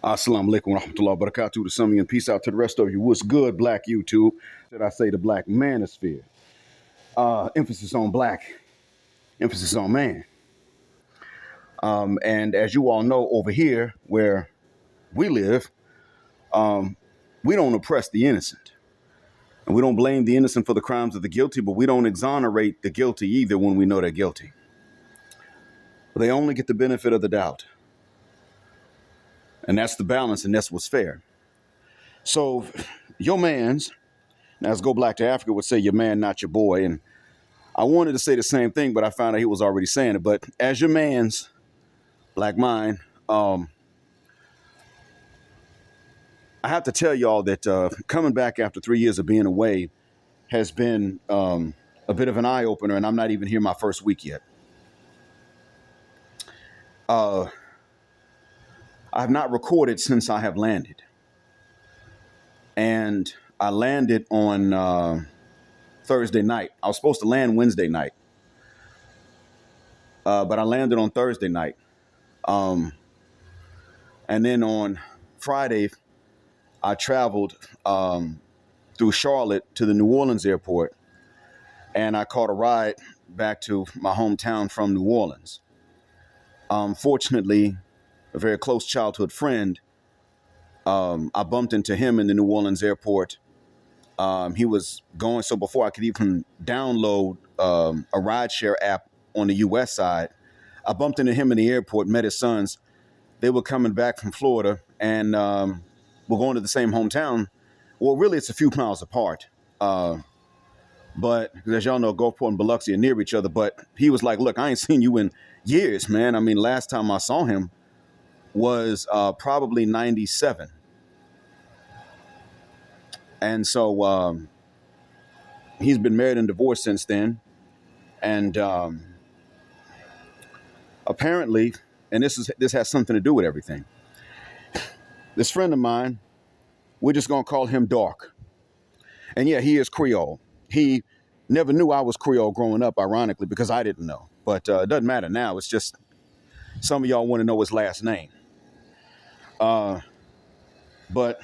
Assalamu alaikum wa rahmatullahi wa barakatuh to some of you, and peace out to the rest of you. What's good, black YouTube? Should I say the black manosphere? Emphasis on black, emphasis on man. And as you all know, over here where we live, we don't oppress the innocent. And we don't blame the innocent for the crimes of the guilty, but we don't exonerate the guilty either when we know they're guilty. They only get the benefit of the doubt. And that's the balance, and that's what's fair. So your man's, now let's go back to Africa, would say your man, not your boy. And I wanted to say the same thing, but I found out he was already saying it. But as your man's, like mine, I have to tell y'all that coming back after 3 years of being away has been a bit of an eye-opener, and I'm not even here my first week yet. I have not recorded since I have landed. And I landed on Thursday night. I was supposed to land Wednesday night. But I landed on Thursday night. And then on Friday, I traveled through Charlotte to the New Orleans airport. And I caught a ride back to my hometown from New Orleans. Fortunately, a very close childhood friend, I bumped into him in the New Orleans airport. He was going, so before I could even download a rideshare app on the US side, I bumped into him in the airport, met his sons. They were coming back from Florida, and we're going to the same hometown. Well, really, it's a few miles apart. But as y'all know, Gulfport and Biloxi are near each other. But he was like, look, I ain't seen you in years, man. I mean, last time I saw him was probably 97. And so he's been married and divorced since then. And apparently, and this has something to do with everything. This friend of mine, we're just going to call him Dark. And yeah, he is Creole. He never knew I was Creole growing up, ironically, because I didn't know. But it doesn't matter now. It's just some of y'all want to know his last name. But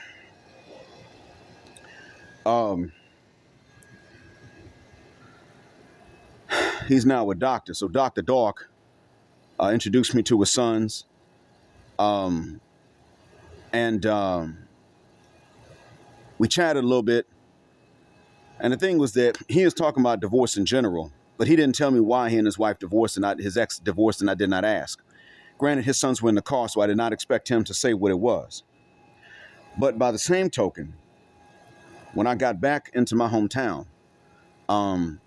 he's now a doctor. So Dr. Dark introduced me to his sons. And we chatted a little bit. And the thing was that he was talking about divorce in general, but he didn't tell me why he and his wife divorced and his ex divorced, and I did not ask. Granted, his sons were in the car, so I did not expect him to say what it was. But by the same token, when I got back into my hometown, and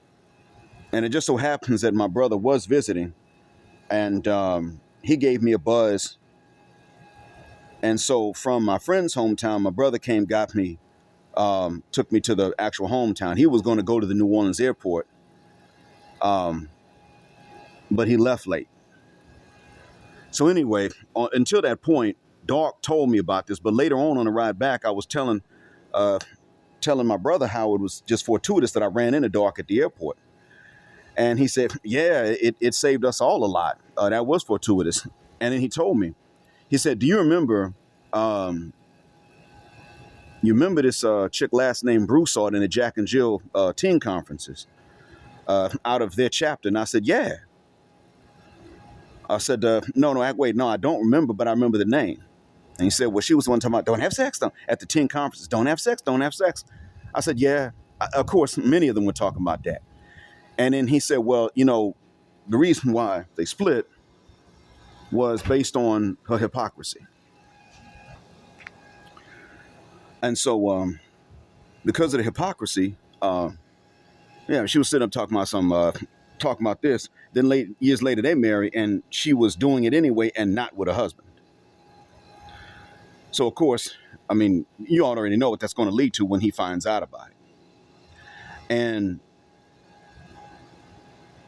it just so happens that my brother was visiting, and he gave me a buzz. And so from my friend's hometown, my brother came, got me, took me to the actual hometown. He was going to go to the New Orleans airport, but he left late. So anyway, until that point, Dark told me about this, but later on the ride back, I was telling my brother how it was just fortuitous that I ran into Dark at the airport. And he said, yeah, it saved us all a lot. That was fortuitous. And then he told me, he said, do you remember this chick last name Broussard in the Jack and Jill teen conferences out of their chapter? And I said, yeah. I said, no, I don't remember, but I remember the name. And he said, well, she was the one talking about don't have sex at the teen conferences. Don't have sex. I said, yeah. Of course, many of them were talking about that. And then he said, well, the reason why they split was based on her hypocrisy. And so because of the hypocrisy, she was sitting up talking about this. Then years later, they married, and she was doing it anyway and not with a husband. So, of course, I mean, you all already know what that's going to lead to when he finds out about it. And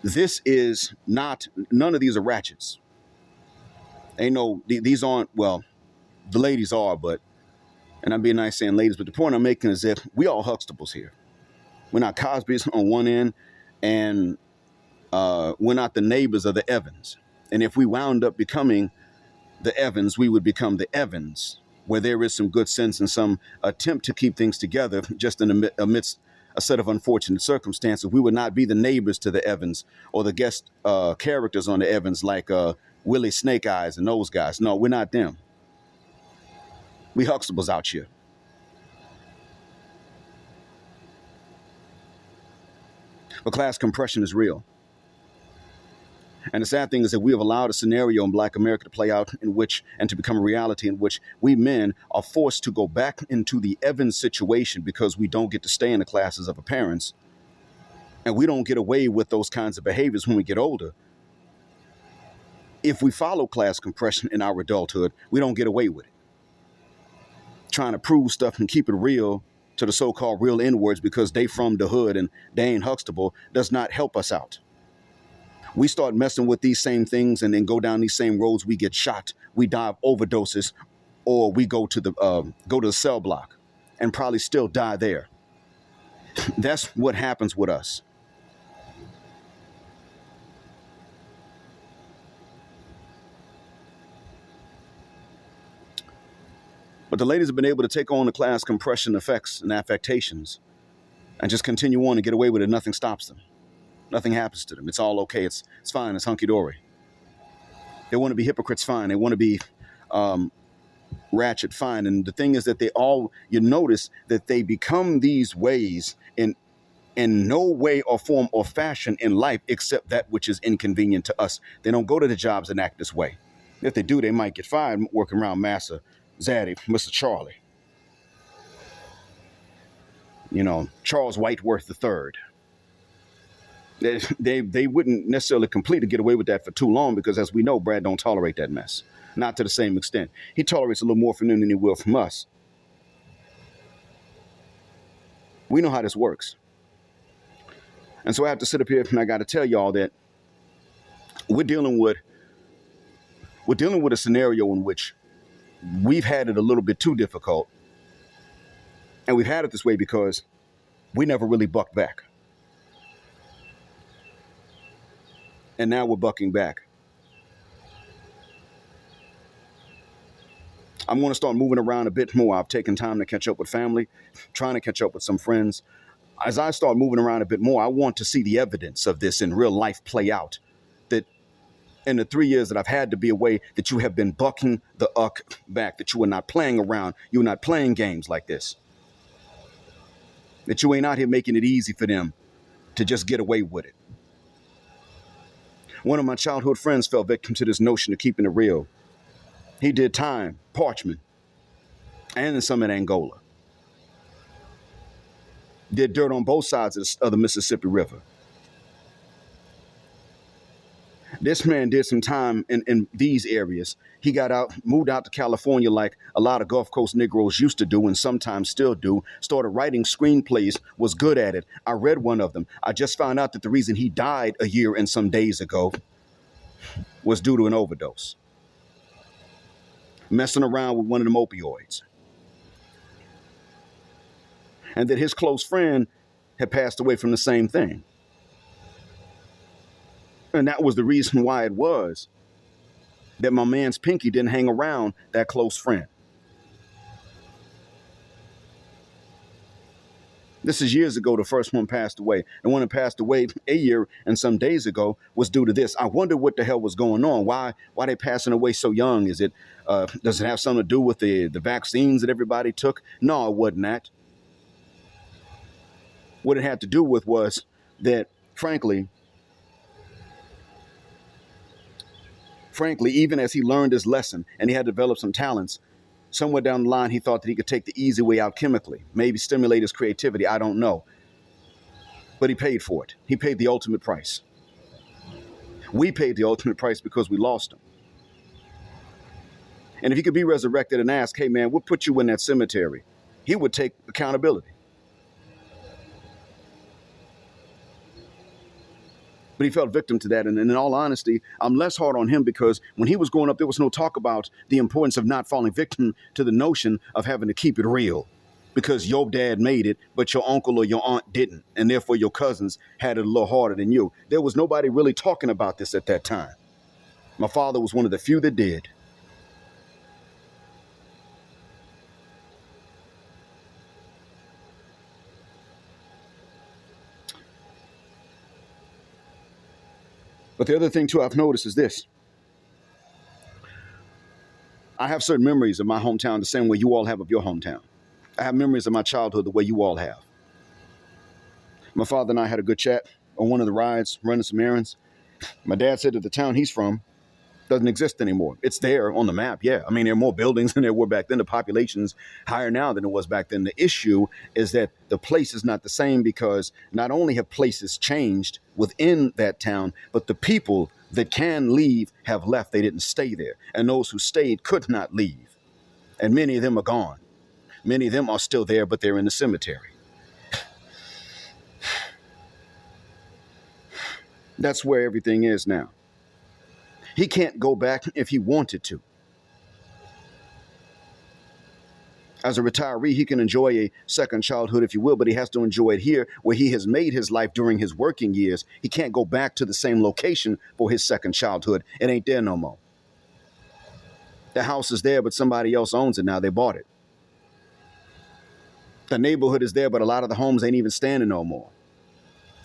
this is none of these are ratchets. These aren't, well, the ladies are, but, and I'm being nice saying ladies, but the point I'm making is that we all Huxtables here. We're not Cosby's on one end, and we're not the neighbors of the Evans. And if we wound up becoming the Evans, we would become the Evans where there is some good sense and some attempt to keep things together, just amidst a set of unfortunate circumstances. We would not be the neighbors to the Evans or the guest characters on the Evans like Willie Snake Eyes and those guys. No, we're not them. We Huxtables out here. But class compression is real. And the sad thing is that we have allowed a scenario in Black America to play out in which, and to become a reality in which we men are forced to go back into the Evans situation because we don't get to stay in the classes of our parents. And we don't get away with those kinds of behaviors when we get older. If we follow class compression in our adulthood, we don't get away with it. Trying to prove stuff and keep it real to the so-called real N-words because they from the hood and they ain't Huxtable does not help us out. We start messing with these same things and then go down these same roads. We get shot, we die of overdoses, or we go to the cell block and probably still die there. That's what happens with us. But the ladies have been able to take on the class compression effects and affectations and just continue on and get away with it. Nothing stops them. Nothing happens to them. It's all okay. It's fine. It's hunky-dory. They want to be hypocrites, fine. They want to be ratchet, fine. And the thing is that you notice that they become these ways in no way or form or fashion in life except that which is inconvenient to us. They don't go to the jobs and act this way. If they do, they might get fired working around Massa, Zaddy, Mr. Charlie. Charles Whiteworth III. They wouldn't necessarily complete to get away with that for too long because, as we know, Brad don't tolerate that mess. Not to the same extent. He tolerates a little more from them than he will from us. We know how this works. And so I have to sit up here and I got to tell y'all that we're dealing with a scenario in which we've had it a little bit too difficult. And we've had it this way because we never really bucked back. And now we're bucking back. I'm going to start moving around a bit more. I've taken time to catch up with family, trying to catch up with some friends. As I start moving around a bit more, I want to see the evidence of this in real life play out. That in the 3 years that I've had to be away, that you have been bucking the back, that you are not playing around, you are not playing games like this. That you ain't out here making it easy for them to just get away with it. One of my childhood friends fell victim to this notion of keeping it real. He did time, Parchman, and then some in Angola. Did dirt on both sides of the Mississippi River. This man did some time in these areas. He got out, moved out to California like a lot of Gulf Coast Negroes used to do and sometimes still do. Started writing screenplays, was good at it. I read one of them. I just found out that the reason he died a year and some days ago was due to an overdose. Messing around with one of them opioids. And that his close friend had passed away from the same thing. And that was the reason why it was that my man's pinky didn't hang around that close friend. This is years ago, the first one passed away. The one that passed away a year and some days ago was due to this. I wonder what the hell was going on. Why they passing away so young? Does it have something to do with the vaccines that everybody took? No, it wasn't that. What it had to do with was that, frankly, even as he learned his lesson and he had developed some talents, somewhere down the line, he thought that he could take the easy way out chemically, maybe stimulate his creativity. I don't know. But he paid for it. He paid the ultimate price. We paid the ultimate price because we lost him. And if he could be resurrected and ask, hey, man, we'll put you in that cemetery, he would take accountability. But he fell victim to that. And in all honesty, I'm less hard on him because when he was growing up, there was no talk about the importance of not falling victim to the notion of having to keep it real because your dad made it, but your uncle or your aunt didn't. And therefore, your cousins had it a little harder than you. There was nobody really talking about this at that time. My father was one of the few that did. But the other thing too I've noticed is this. I have certain memories of my hometown the same way you all have of your hometown. I have memories of my childhood the way you all have. My father and I had a good chat on one of the rides, running some errands. My dad said that the town he's from doesn't exist anymore. It's there on the map, yeah. I mean, there are more buildings than there were back then. The population's higher now than it was back then. The issue is that the place is not the same because not only have places changed within that town, but the people that can leave have left. They didn't stay there. And those who stayed could not leave. And many of them are gone. Many of them are still there, but they're in the cemetery. That's where everything is now. He can't go back if he wanted to. As a retiree, he can enjoy a second childhood, if you will, but he has to enjoy it here where he has made his life during his working years. He can't go back to the same location for his second childhood. It ain't there no more. The house is there, but somebody else owns it now. They bought it. The neighborhood is there, but a lot of the homes ain't even standing no more.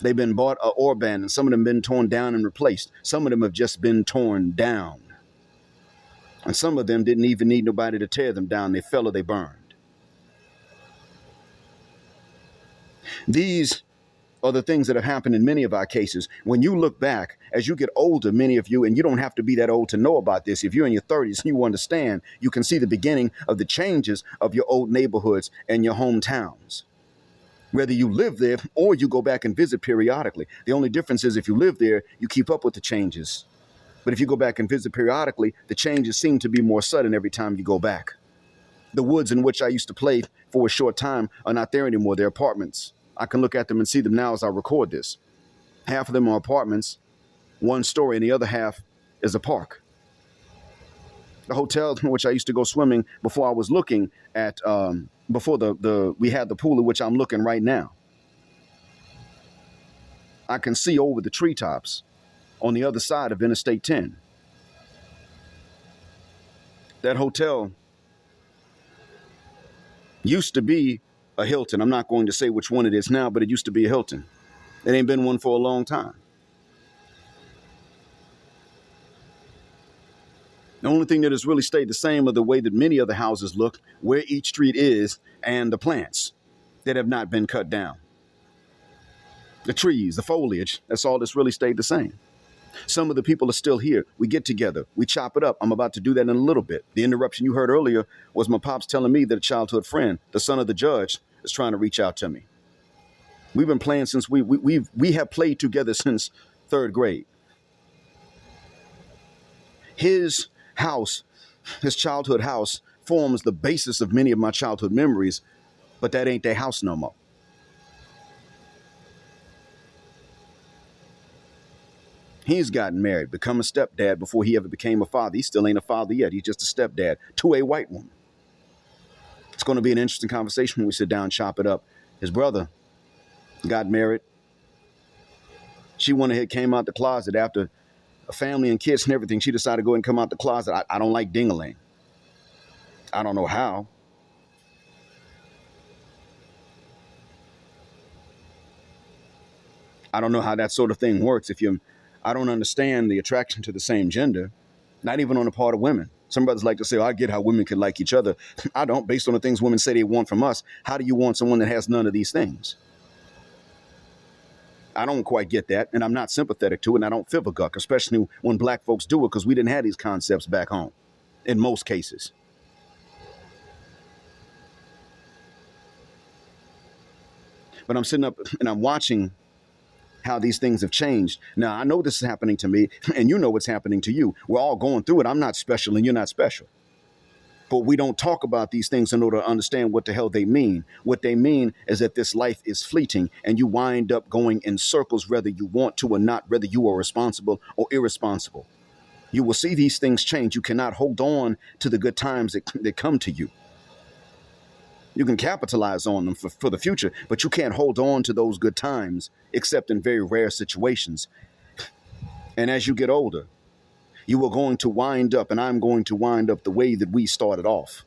They've been bought or abandoned. Some of them been torn down and replaced. Some of them have just been torn down. And some of them didn't even need nobody to tear them down. They fell or they burned. These are the things that have happened in many of our cases. When you look back, as you get older, many of you, and you don't have to be that old to know about this. If you're in your 30s and you understand, you can see the beginning of the changes of your old neighborhoods and your hometowns. Whether you live there or you go back and visit periodically. The only difference is if you live there, you keep up with the changes. But if you go back and visit periodically, the changes seem to be more sudden every time you go back. The woods in which I used to play for a short time are not there anymore. They're apartments. I can look at them and see them now as I record this. Half of them are apartments, one story, and the other half is a park. The hotel in which I used to go swimming before I was looking at, before we had the pool in which I'm looking right now. I can see over the treetops on the other side of Interstate 10. That hotel used to be a Hilton. I'm not going to say which one it is now, but it used to be a Hilton. It ain't been one for a long time. The only thing that has really stayed the same are the way that many other houses look, where each street is, and the plants that have not been cut down. The trees, the foliage, that's all that's really stayed the same. Some of the people are still here. We get together. We chop it up. I'm about to do that in a little bit. The interruption you heard earlier was my pops telling me that a childhood friend, the son of the judge, is trying to reach out to me. We've been playing since we have played together since third grade. His house, his childhood house, forms the basis of many of my childhood memories, but that ain't their house no more. He's gotten married, become a stepdad before he ever became a father. He still ain't a father yet. He's just a stepdad to a white woman. It's going to be an interesting conversation when we sit down and chop it up. His brother got married. She went ahead, came out the closet after a family and kids and everything. She decided to go ahead and come out the closet. I don't like ding-a-ling. I don't know how. I don't know how that sort of thing works. I don't understand the attraction to the same gender, not even on the part of women. Some brothers like to say, oh, I get how women can like each other. I don't, based on the things women say they want from us. How do you want someone that has none of these things? I don't quite get that, and I'm not sympathetic to it, and I don't fibbleguck, especially when black folks do it, because we didn't have these concepts back home, in most cases. But I'm sitting up and I'm watching how these things have changed. Now, I know this is happening to me, and you know what's happening to you. We're all going through it. I'm not special, and you're not special. But we don't talk about these things in order to understand what the hell they mean. What they mean is that this life is fleeting, and you wind up going in circles, whether you want to or not, whether you are responsible or irresponsible. You will see these things change. You cannot hold on to the good times that come to you. You can capitalize on them for the future, but you can't hold on to those good times except in very rare situations. And as you get older, you are going to wind up, and I'm going to wind up the way that we started off.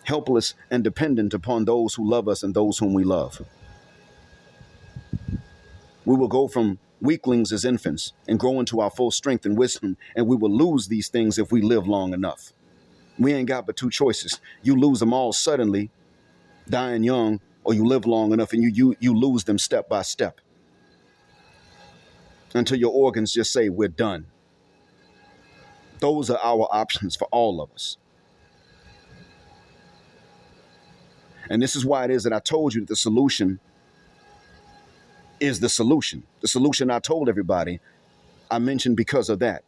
Helpless and dependent upon those who love us and those whom we love. We will go from weaklings as infants, and grow into our full strength and wisdom. And we will lose these things if we live long enough. We ain't got but two choices. You lose them all suddenly, dying young, or you live long enough and you lose them step by step until your organs just say, we're done. Those are our options for all of us. And this is why it is that I told you that the solution is the solution. The solution I told everybody, I mentioned because of that.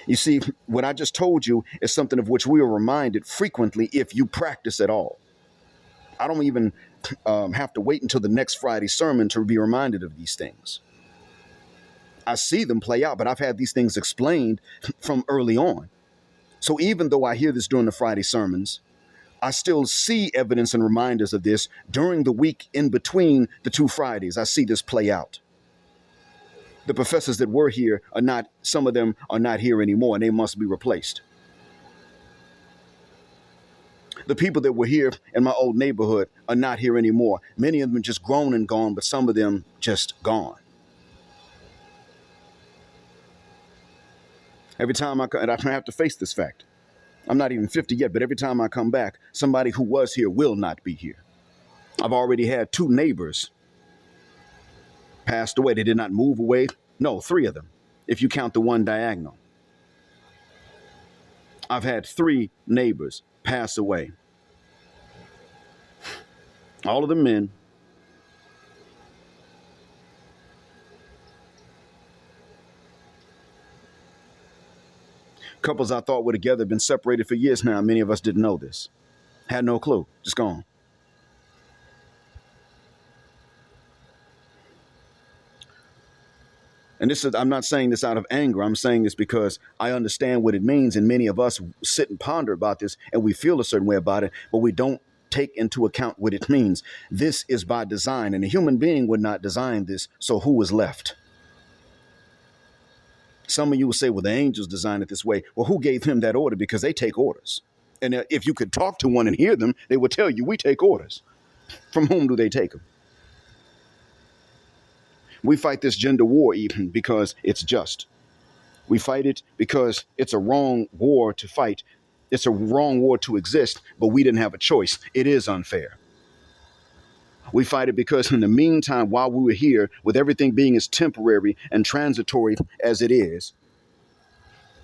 You see, what I just told you is something of which we are reminded frequently if you practice at all. I don't even have to wait until the next Friday sermon to be reminded of these things. I see them play out, but I've had these things explained from early on. So even though I hear this during the Friday sermons, I still see evidence and reminders of this during the week in between the two Fridays. I see this play out. The professors that were here are not, some of them are not here anymore, and they must be replaced. The people that were here in my old neighborhood are not here anymore. Many of them just grown and gone, but some of them just gone. Every time and I have to face this fact. I'm not even 50 yet, but every time I come back, somebody who was here will not be here. I've already had 2 neighbors passed away. They did not move away. No, 3 of them, if you count the one diagonal. I've had 3 neighbors pass away. All of them men. Couples I thought were together, been separated for years now. Many of us didn't know this. Had no clue. Just gone. And this is, I'm not saying this out of anger. I'm saying this because I understand what it means. And many of us sit and ponder about this and we feel a certain way about it, but we don't take into account what it means. This is by design, and a human being would not design this. So who is left? Some of you will say, well, the angels designed it this way. Well, who gave him that order? Because they take orders. And if you could talk to one and hear them, they would tell you, we take orders. From whom do they take them? We fight this gender war even because it's just. We fight it because it's a wrong war to fight. It's a wrong war to exist, but we didn't have a choice. It is unfair. We fight it because in the meantime, while we were here, with everything being as temporary and transitory as it is,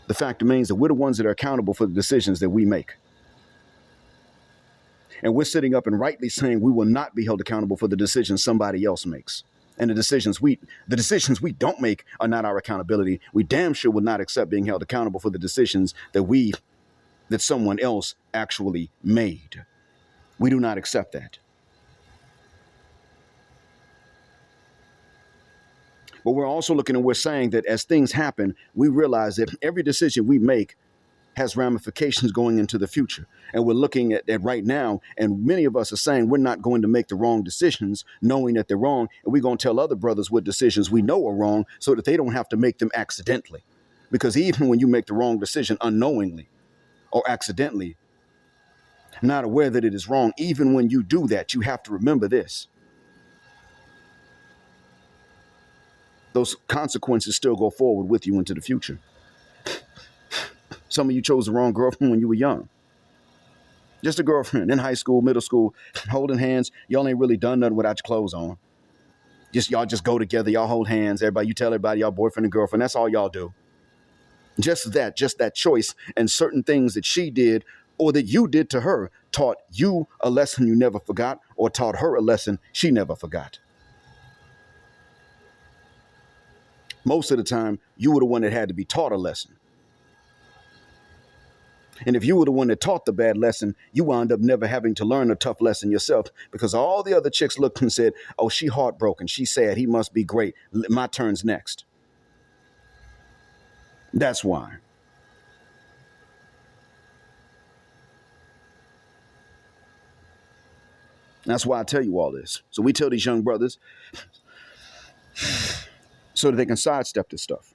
the fact remains that we're the ones that are accountable for the decisions that we make. And we're sitting up and rightly saying we will not be held accountable for the decisions somebody else makes. And the decisions we don't make are not our accountability. We damn sure will not accept being held accountable for the decisions that someone else actually made. We do not accept that. But we're also looking and we're saying that as things happen, we realize that every decision we make has ramifications going into the future. And we're looking at that right now. And many of us are saying we're not going to make the wrong decisions, knowing that they're wrong. And we're going to tell other brothers what decisions we know are wrong so that they don't have to make them accidentally. Because even when you make the wrong decision unknowingly or accidentally, not aware that it is wrong, even when you do that, you have to remember this. Those consequences still go forward with you into the future. Some of you chose the wrong girlfriend when you were young. Just a girlfriend in high school, middle school, holding hands. Y'all ain't really done nothing without your clothes on. Y'all just go together. Y'all hold hands. Everybody, you tell everybody y'all boyfriend and girlfriend. That's all y'all do. Just that choice and certain things that she did or that you did to her taught you a lesson you never forgot or taught her a lesson she never forgot. Most of the time, you were the one that had to be taught a lesson. And if you were the one that taught the bad lesson, you wound up never having to learn a tough lesson yourself because all the other chicks looked and said, oh, she heartbroken. She's sad. He must be great. My turn's next. That's why. That's why I tell you all this. So we tell these young brothers so that they can sidestep this stuff.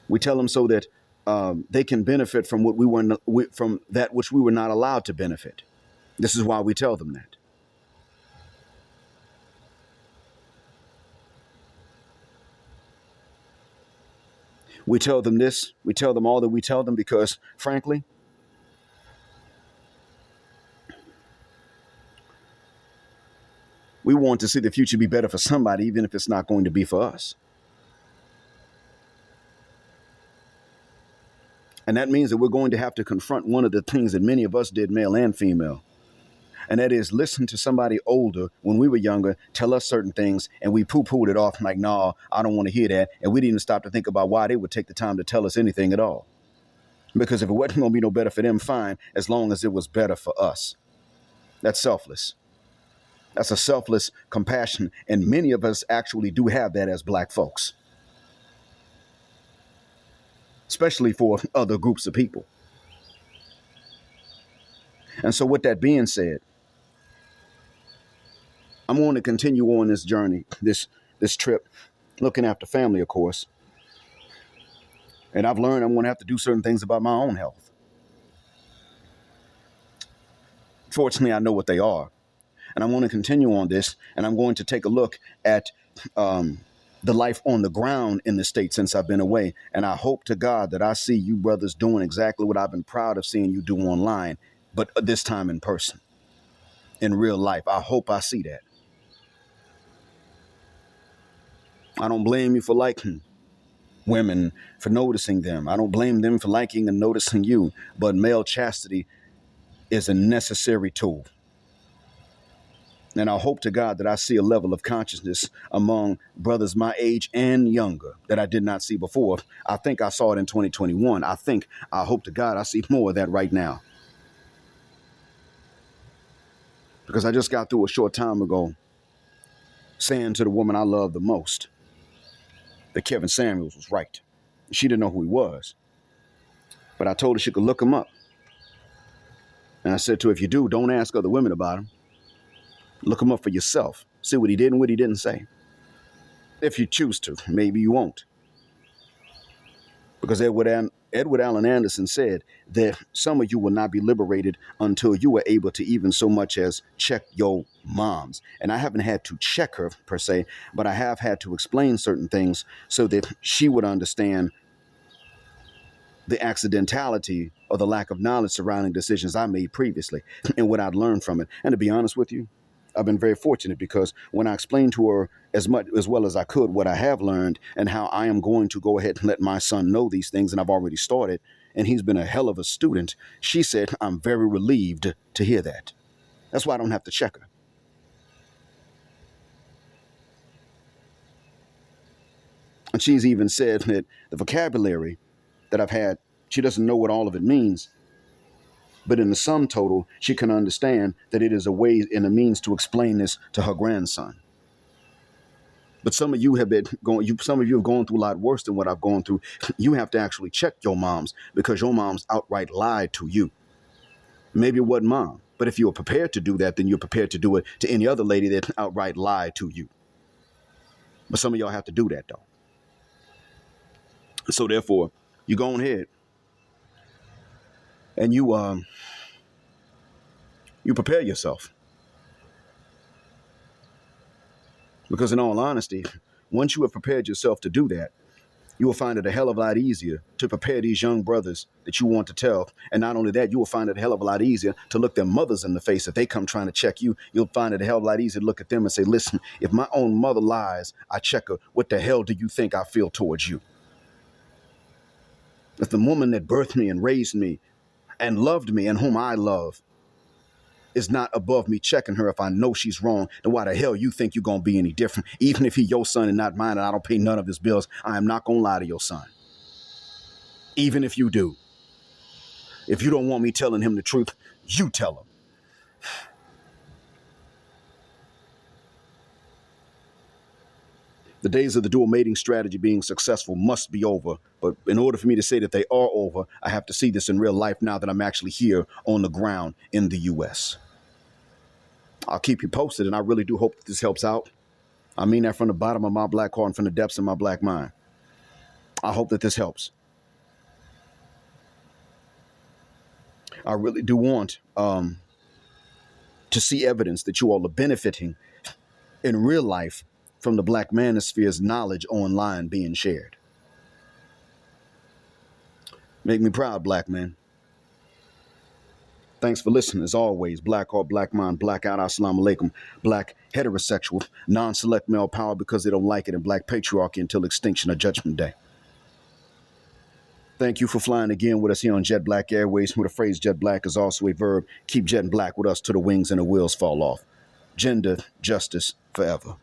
We tell them so that they can benefit from from that which we were not allowed to benefit. This is why we tell them that. We tell them this, we tell them all that we tell them because, frankly, we want to see the future be better for somebody, even if it's not going to be for us. And that means that we're going to have to confront one of the things that many of us did, male and female. And that is listen to somebody older when we were younger, tell us certain things, and we poo-pooed it off like, nah, I don't want to hear that. And we didn't even stop to think about why they would take the time to tell us anything at all. Because if it wasn't going to be no better for them, fine, as long as it was better for us. That's selfless. That's a selfless compassion. And many of us actually do have that as black folks, especially for other groups of people. And so with that being said, I'm going to continue on this journey, this trip, looking after family, of course. And I've learned I'm going to have to do certain things about my own health. Fortunately, I know what they are. And I'm going to continue on this, and I'm going to take a look at the life on the ground in the state since I've been away. And I hope to God that I see you brothers doing exactly what I've been proud of seeing you do online, but this time in person, in real life. I hope I see that. I don't blame you for liking women, for noticing them. I don't blame them for liking and noticing you. But male chastity is a necessary tool. And I hope to God that I see a level of consciousness among brothers my age and younger that I did not see before. I think I saw it in 2021. I hope to God I see more of that right now. Because I just got through a short time ago saying to the woman I love the most that Kevin Samuels was right. She didn't know who he was, but I told her she could look him up. And I said to her, if you do, don't ask other women about him. Look him up for yourself. See what he did and what he didn't say. If you choose to, maybe you won't. Because Edward Allen Anderson said that some of you will not be liberated until you are able to even so much as check your moms. And I haven't had to check her per se, but I have had to explain certain things so that she would understand the accidentality or the lack of knowledge surrounding decisions I made previously and what I'd learned from it. And to be honest with you, I've been very fortunate because when I explained to her as well as I could what I have learned and how I am going to go ahead and let my son know these things, and I've already started, and he's been a hell of a student, she said, I'm very relieved to hear that. That's why I don't have to check her. And she's even said that the vocabulary that I've had, she doesn't know what all of it means. But in the sum total, she can understand that it is a way and a means to explain this to her grandson. But some of you have some of you have gone through a lot worse than what I've gone through. You have to actually check your moms because your moms outright lied to you. Maybe it wasn't mom, but if you were prepared to do that, then you're prepared to do it to any other lady that outright lied to you. But some of y'all have to do that though. So therefore, you go ahead and you prepare yourself. Because in all honesty, once you have prepared yourself to do that, you will find it a hell of a lot easier to prepare these young brothers that you want to tell. And not only that, you will find it a hell of a lot easier to look their mothers in the face. If they come trying to check you, you'll find it a hell of a lot easier to look at them and say, listen, if my own mother lies, I check her. What the hell do you think I feel towards you? If the woman that birthed me and raised me and loved me and whom I love is not above me checking her if I know she's wrong, then why the hell you think you're going to be any different? Even if he your son and not mine and I don't pay none of his bills, I am not going to lie to your son. Even if you do. If you don't want me telling him the truth, you tell him. The days of the dual mating strategy being successful must be over. But in order for me to say that they are over, I have to see this in real life now that I'm actually here on the ground in the U.S. I'll keep you posted, and I really do hope that this helps out. I mean that from the bottom of my black heart and from the depths of my black mind. I hope that this helps. I really do want to see evidence that you all are benefiting in real life from the Black Manosphere's knowledge online being shared. Make me proud, black man. Thanks for listening. As always, black heart, black mind, black out, assalamu alaikum, black heterosexual, non-select male power because they don't like it, and black patriarchy until extinction or judgment day. Thank you for flying again with us here on Jet Black Airways, where the phrase jet black is also a verb. Keep jetting black with us till the wings and the wheels fall off. Gender, justice, forever.